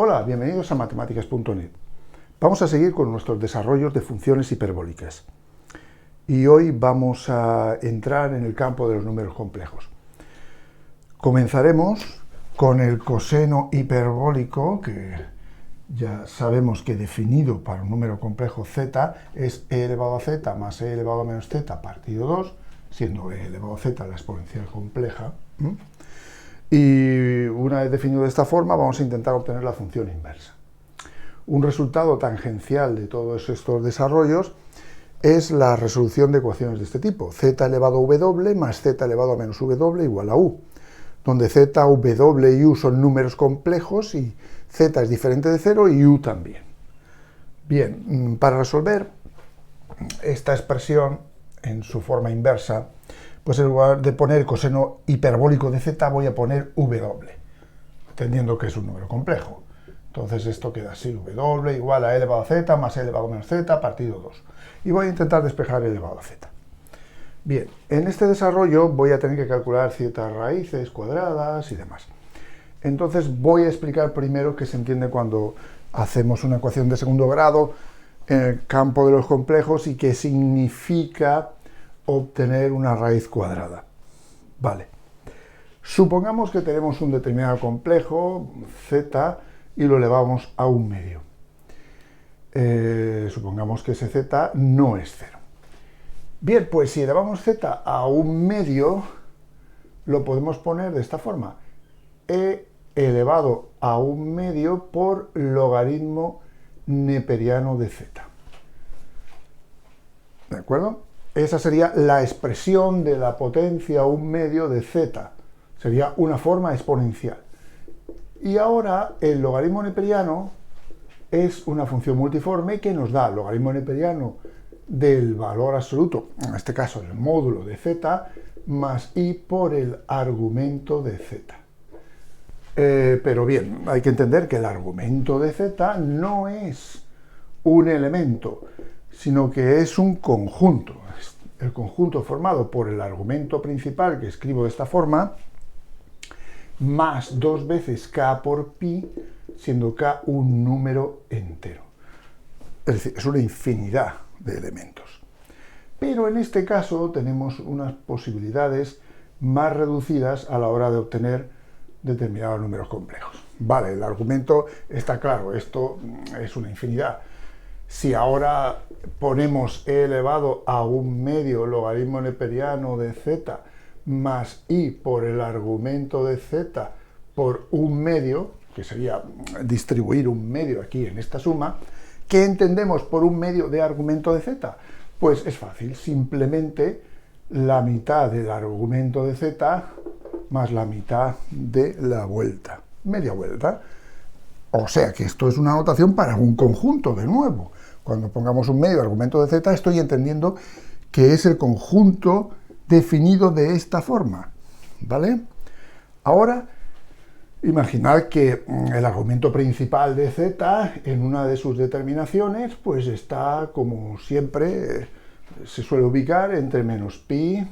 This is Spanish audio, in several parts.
Hola, bienvenidos a matemáticas.net. Vamos a seguir con nuestros desarrollos de funciones hiperbólicas. Y hoy vamos a entrar en el campo de los números complejos. Comenzaremos con el coseno hiperbólico, que ya sabemos que definido para un número complejo z es e elevado a z más e elevado a menos z partido 2, siendo e elevado a z la exponencial compleja. Y una vez definido de esta forma, vamos a intentar obtener la función inversa. Un resultado tangencial de todos estos desarrollos es la resolución de ecuaciones de este tipo: z elevado a w más z elevado a menos w igual a u, donde z, w y u son números complejos y z es diferente de 0 y u también. Bien, para resolver esta expresión en su forma inversa, pues en lugar de poner coseno hiperbólico de z, voy a poner w, entendiendo que es un número complejo. Entonces esto queda así: w igual a e elevado a z más e elevado a menos z partido 2. Y voy a intentar despejar e elevado a z. Bien, en este desarrollo voy a tener que calcular ciertas raíces cuadradas y demás. Entonces voy a explicar primero qué se entiende cuando hacemos una ecuación de segundo grado en el campo de los complejos y qué significa obtener una raíz cuadrada. Vale. Supongamos que tenemos un determinado complejo, z, y lo elevamos a un medio. Supongamos que ese z no es 0. Bien, pues si elevamos z a un medio, lo podemos poner de esta forma: e elevado a un medio por logaritmo neperiano de z. ¿De acuerdo? Esa sería la expresión de la potencia a un medio de z. Sería una forma exponencial. Y ahora el logaritmo neperiano es una función multiforme que nos da el logaritmo neperiano del valor absoluto, en este caso el módulo de z, más i por el argumento de z. Pero bien, hay que entender que el argumento de z no es un elemento, sino que es un conjunto. El conjunto formado por el argumento principal, que escribo de esta forma, más 2 veces k por pi, siendo k un número entero. Es decir, es una infinidad de elementos. Pero en este caso tenemos unas posibilidades más reducidas a la hora de obtener determinados números complejos. Vale, el argumento está claro, esto es una infinidad. Si ahora ponemos e elevado a un medio logaritmo neperiano de z más i por el argumento de z por un medio, que sería distribuir un medio aquí en esta suma, ¿qué entendemos por un medio de argumento de z? Pues es fácil, simplemente la mitad del argumento de z más la mitad de la vuelta, media vuelta. O sea que esto es una notación para un conjunto, de nuevo. Cuando pongamos un medio de argumento de z, estoy entendiendo que es el conjunto definido de esta forma, ¿vale? Ahora, imaginad que el argumento principal de z, en una de sus determinaciones, pues está, como siempre, se suele ubicar entre menos pi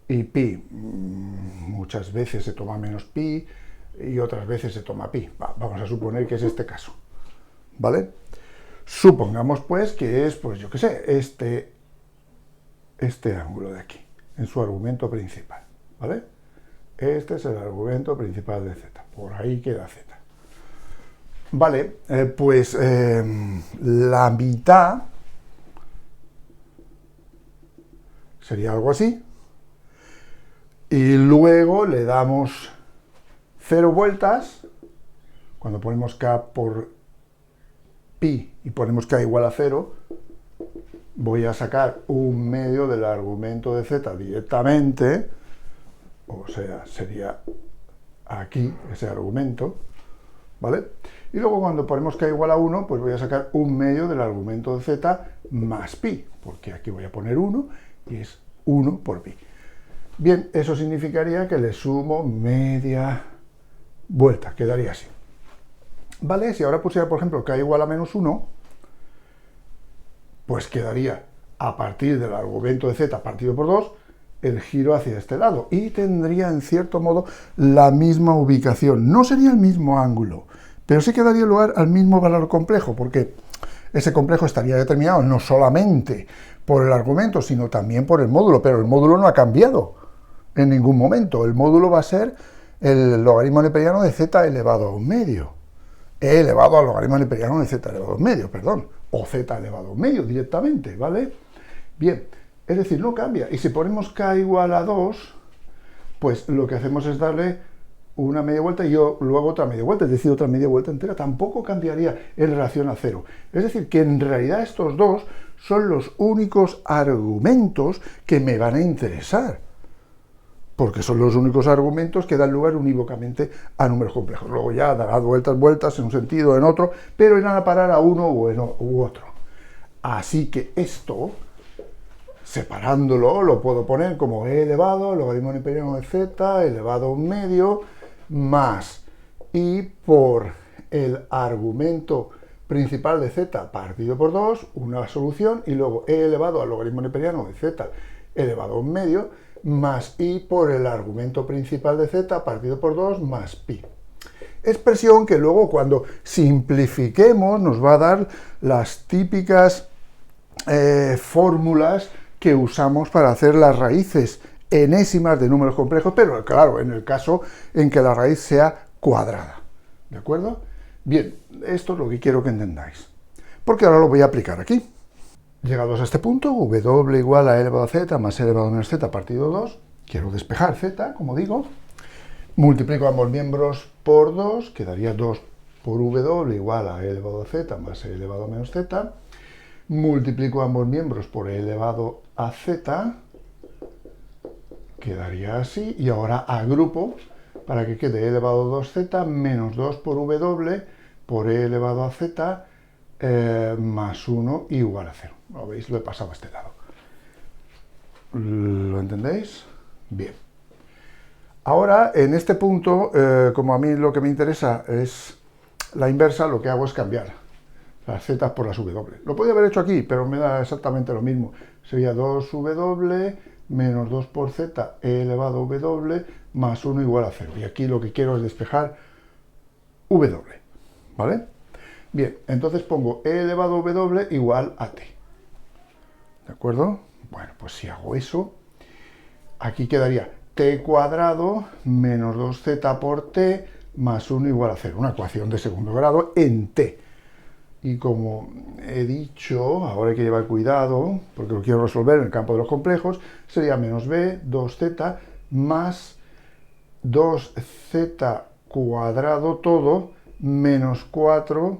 y pi. Muchas veces se toma menos pi y otras veces se toma pi. Vamos a suponer que es este caso, ¿vale? Supongamos, pues, que es, pues yo qué sé, este ángulo de aquí, en su argumento principal, ¿vale? Este es el argumento principal de z, por ahí queda z. Vale, pues la mitad sería algo así, y luego le damos 0 vueltas, cuando ponemos k por pi y ponemos k igual a 0, voy a sacar un medio del argumento de z directamente, o sea, sería aquí ese argumento, ¿vale? Y luego cuando ponemos k igual a 1, pues voy a sacar un medio del argumento de z más pi, porque aquí voy a poner 1 y es 1 por pi. Bien, eso significaría que le sumo media vuelta, quedaría así. ¿Vale? Si ahora pusiera, por ejemplo, k igual a menos 1, pues quedaría a partir del argumento de z partido por 2, el giro hacia este lado y tendría en cierto modo la misma ubicación. No sería el mismo ángulo, pero sí que daría lugar al mismo valor complejo, porque ese complejo estaría determinado no solamente por el argumento, sino también por el módulo, pero el módulo no ha cambiado en ningún momento. El módulo va a ser el logaritmo neperiano de z elevado a un medio, e elevado al logaritmo neperiano de z elevado a un medio, perdón, o z elevado a un medio directamente, ¿vale? Bien, es decir, no cambia. Y si ponemos k igual a 2, pues lo que hacemos es darle una media vuelta y yo luego otra media vuelta, es decir, otra media vuelta entera. Tampoco cambiaría en relación a 0. Es decir, que en realidad estos dos son los únicos argumentos que me van a interesar, porque son los únicos argumentos que dan lugar unívocamente a números complejos. Luego ya dará vueltas en un sentido o en otro, pero irán a parar a uno u otro. Así que esto, separándolo, lo puedo poner como e elevado al logaritmo neperiano de z elevado a un medio más i por el argumento principal de z partido por 2, una solución, y luego e elevado al logaritmo neperiano de z elevado a un medio más i por el argumento principal de z partido por 2 más pi. Expresión que luego cuando simplifiquemos nos va a dar las típicas fórmulas que usamos para hacer las raíces enésimas de números complejos, pero claro, en el caso en que la raíz sea cuadrada. ¿De acuerdo? Bien, esto es lo que quiero que entendáis, porque ahora lo voy a aplicar aquí. Llegados a este punto, w igual a e elevado a z más e elevado a menos z partido 2, quiero despejar z, como digo, multiplico ambos miembros por 2, quedaría 2 por w igual a e elevado a z más e elevado a menos z, multiplico ambos miembros por e elevado a z, quedaría así, y ahora agrupo para que quede e elevado a 2z menos 2 por w por e elevado a z más 1 igual a 0. ¿Lo veis? Lo he pasado a este lado. ¿Lo entendéis? Bien. Ahora, en este punto, como a mí lo que me interesa es la inversa, lo que hago es cambiar las z por las w. Lo podía haber hecho aquí, pero me da exactamente lo mismo. Sería 2w menos 2 por z e elevado a w más 1 igual a 0. Y aquí lo que quiero es despejar w. ¿Vale? Bien, entonces pongo e elevado a w igual a t. ¿De acuerdo? Bueno, pues si hago eso, aquí quedaría t cuadrado menos 2z por t más 1 igual a 0. Una ecuación de segundo grado en t. Y como he dicho, ahora hay que llevar cuidado, porque lo quiero resolver en el campo de los complejos, sería menos b, 2z, más 2z cuadrado todo, menos 4,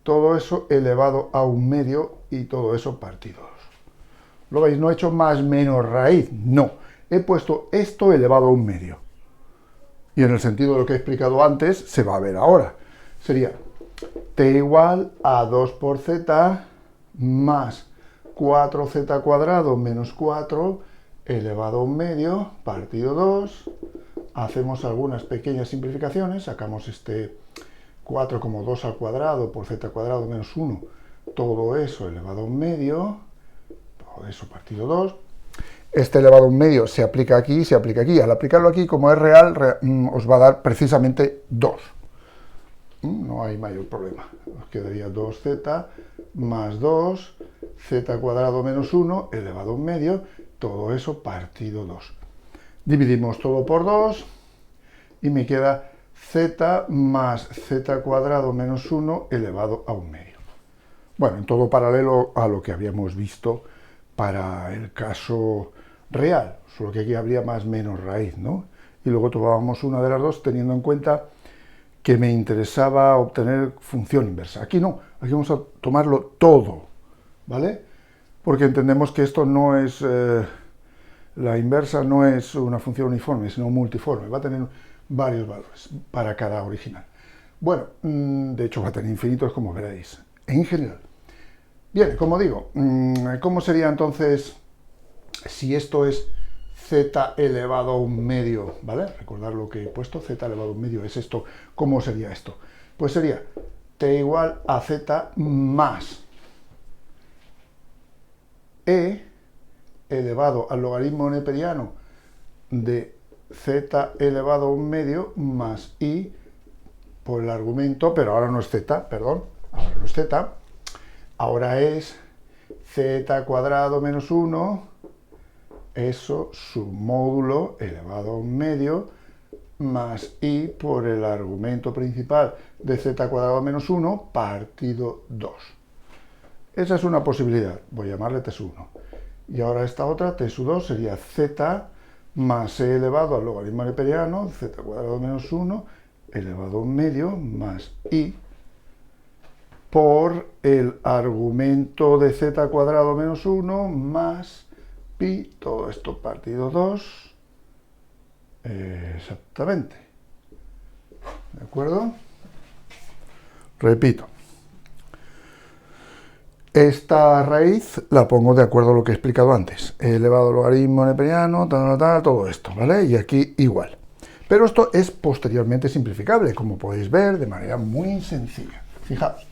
todo eso elevado a un medio, y todo eso partido 2. ¿Lo veis? No he hecho más menos raíz, no. He puesto esto elevado a un medio. Y en el sentido de lo que he explicado antes, se va a ver ahora. Sería t igual a 2 por z más 4z cuadrado menos 4 elevado a un medio partido 2. Hacemos algunas pequeñas simplificaciones, sacamos este 4 como 2 al cuadrado por z cuadrado menos 1, todo eso elevado a un medio, todo eso partido 2. Este elevado a un medio se aplica aquí y se aplica aquí. Al aplicarlo aquí, como es real, os va a dar precisamente 2. No hay mayor problema. Os quedaría 2z más 2, z cuadrado menos 1, elevado a un medio, todo eso partido 2. Dividimos todo por 2 y me queda z más z cuadrado menos 1 elevado a un medio. Bueno, en todo paralelo a lo que habíamos visto para el caso real, solo que aquí habría más menos raíz, ¿no? Y luego tomábamos una de las dos teniendo en cuenta que me interesaba obtener función inversa. Aquí no, aquí vamos a tomarlo todo, ¿vale? Porque entendemos que esto no es, la inversa no es una función uniforme, sino multiforme, va a tener varios valores para cada original. Bueno, de hecho va a tener infinitos, como veréis, en general. Bien, como digo, ¿cómo sería entonces si esto es z elevado a un medio, ¿vale? Recordad lo que he puesto, z elevado a un medio es esto. ¿Cómo sería esto? Pues sería t igual a z más e elevado al logaritmo neperiano de z elevado a un medio más i por el argumento, pero ahora no es z, perdón, ahora no es z, ahora es z cuadrado menos 1, eso su módulo elevado a un medio, más i por el argumento principal de z cuadrado menos 1 partido 2. Esa es una posibilidad, voy a llamarle t sub 1. Y ahora esta otra, t sub 2, sería z más e elevado al logaritmo neperiano, z cuadrado menos 1, elevado a un medio, más i por el argumento de z cuadrado menos 1 más pi, todo esto partido 2, exactamente. ¿De acuerdo? Repito. Esta raíz la pongo de acuerdo a lo que he explicado antes. He elevado al logaritmo neperiano, todo esto, ¿vale? Y aquí igual. Pero esto es posteriormente simplificable, como podéis ver, de manera muy sencilla. Fijaos.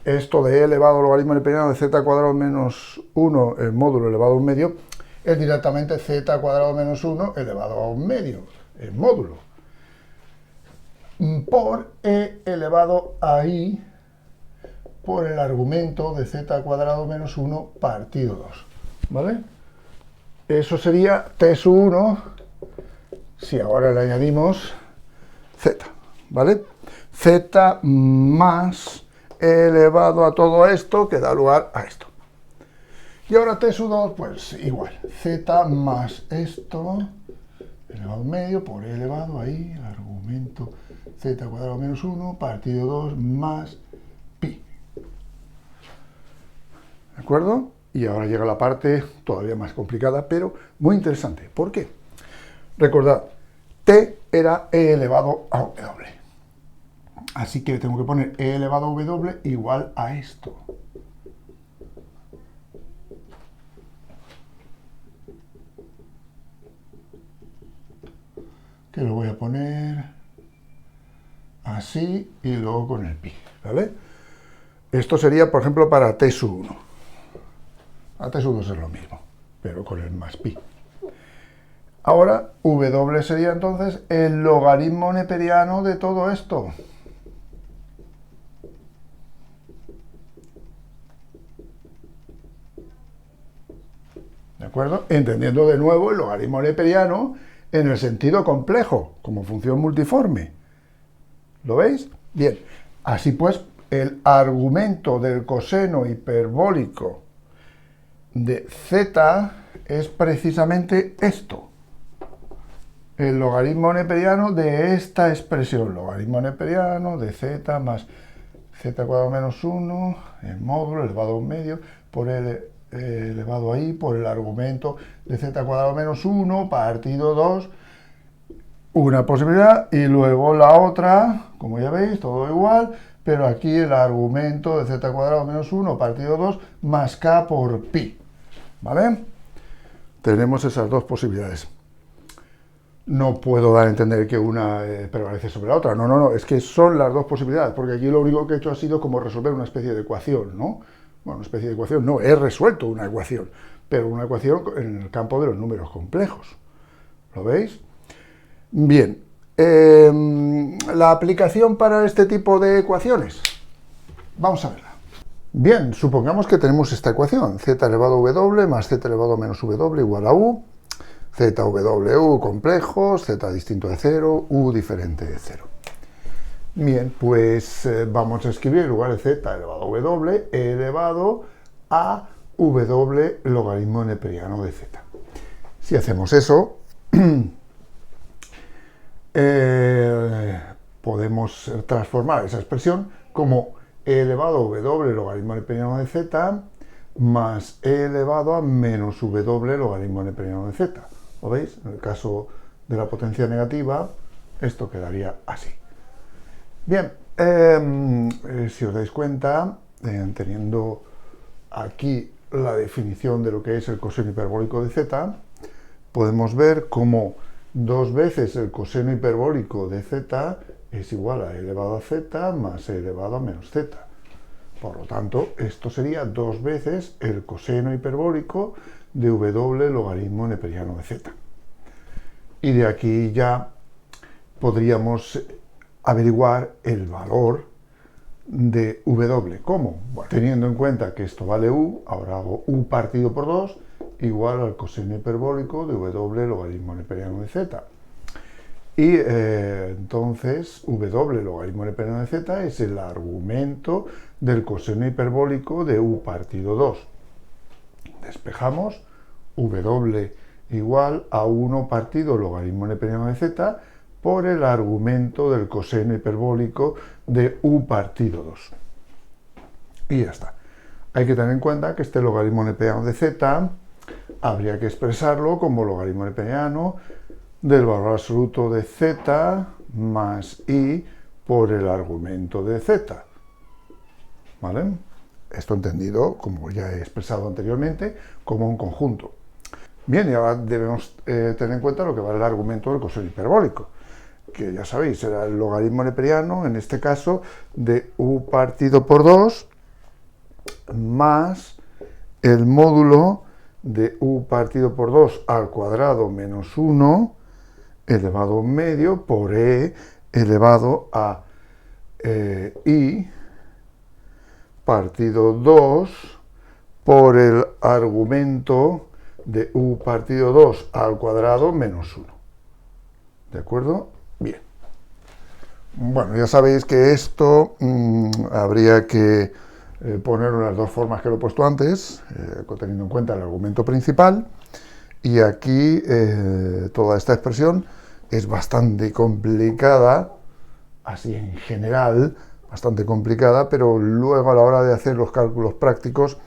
Esto de e elevado al logaritmo neperiano de z cuadrado menos 1, el módulo elevado a un medio, es directamente z cuadrado menos 1 elevado a un medio, el módulo, por e elevado a i por el argumento de z cuadrado menos 1 partido 2, ¿vale? Eso sería t sub 1 si ahora le añadimos z, ¿vale? Z más e elevado a todo esto que da lugar a esto. Y ahora t sub 2, pues igual, z más esto elevado a un medio por e elevado a i, argumento z cuadrado menos 1 partido 2 más pi. ¿De acuerdo? Y ahora llega la parte todavía más complicada, pero muy interesante. ¿Por qué? Recordad, t era e elevado a w. Así que tengo que poner e elevado a w igual a esto. Que lo voy a poner así y luego con el pi, ¿vale? Esto sería, por ejemplo, para t sub 1. A t sub 2 es lo mismo, pero con el más pi. Ahora, w sería entonces el logaritmo neperiano de todo esto. ¿De acuerdo? Entendiendo de nuevo el logaritmo neperiano en el sentido complejo, como función multiforme. ¿Lo veis? Bien, así pues, el argumento del coseno hiperbólico de z es precisamente esto. El logaritmo neperiano de esta expresión, logaritmo neperiano de z más z cuadrado menos 1, el módulo elevado a un medio, por el elevado a i, por el argumento de z cuadrado menos 1, partido 2, una posibilidad, y luego la otra, como ya veis, todo igual, pero aquí el argumento de z cuadrado menos 1, partido 2, más k por pi, ¿vale? Tenemos esas dos posibilidades. No puedo dar a entender que una prevalece sobre la otra, no, es que son las dos posibilidades, porque aquí lo único que he hecho ha sido como resolver una especie de ecuación, ¿no? Bueno, una especie de ecuación, no, he resuelto una ecuación, pero una ecuación en el campo de los números complejos. ¿Lo veis? Bien, la aplicación para este tipo de ecuaciones, vamos a verla. Bien, supongamos que tenemos esta ecuación, z elevado a w más z elevado a menos w igual a u, zw complejos, z distinto de 0, u diferente de 0. Bien, pues vamos a escribir en lugar de z elevado a w, e elevado a w logaritmo neperiano de z. Si hacemos eso, podemos transformar esa expresión como e elevado a w logaritmo neperiano de z más e elevado a menos w logaritmo neperiano de z. ¿Lo veis? En el caso de la potencia negativa, esto quedaría así. Bien, si os dais cuenta, teniendo aquí la definición de lo que es el coseno hiperbólico de z, podemos ver cómo 2 veces el coseno hiperbólico de z es igual a e elevado a z más e elevado a menos z. Por lo tanto, esto sería 2 veces el coseno hiperbólico de w logaritmo neperiano de z. Y de aquí ya podríamos averiguar el valor de W. ¿Cómo? Bueno, teniendo en cuenta que esto vale U, ahora hago U partido por 2 igual al coseno hiperbólico de W logaritmo neperiano de Z. Y entonces W logaritmo neperiano de Z es el argumento del coseno hiperbólico de U partido 2. Despejamos, W igual a 1 partido logaritmo neperiano de Z por el argumento del coseno hiperbólico de U partido 2. Y ya está. Hay que tener en cuenta que este logaritmo neperiano de Z habría que expresarlo como logaritmo neperiano del valor absoluto de Z más I por el argumento de Z. ¿Vale? Esto entendido, como ya he expresado anteriormente, como un conjunto. Bien, y ahora debemos tener en cuenta lo que vale el argumento del coseno hiperbólico, que ya sabéis, será el logaritmo neperiano, en este caso, de U partido por 2 más el módulo de U partido por 2 al cuadrado menos 1 elevado a un medio por E elevado a I partido 2 por el argumento de U partido 2 al cuadrado menos 1. ¿De acuerdo? Bien. Bueno, ya sabéis que esto habría que ponerlo en las dos formas que lo he puesto antes, teniendo en cuenta el argumento principal. Y aquí toda esta expresión es bastante complicada, así en general, bastante complicada, pero luego a la hora de hacer los cálculos prácticos,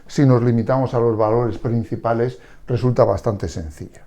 si nos limitamos a los valores principales, resulta bastante sencilla.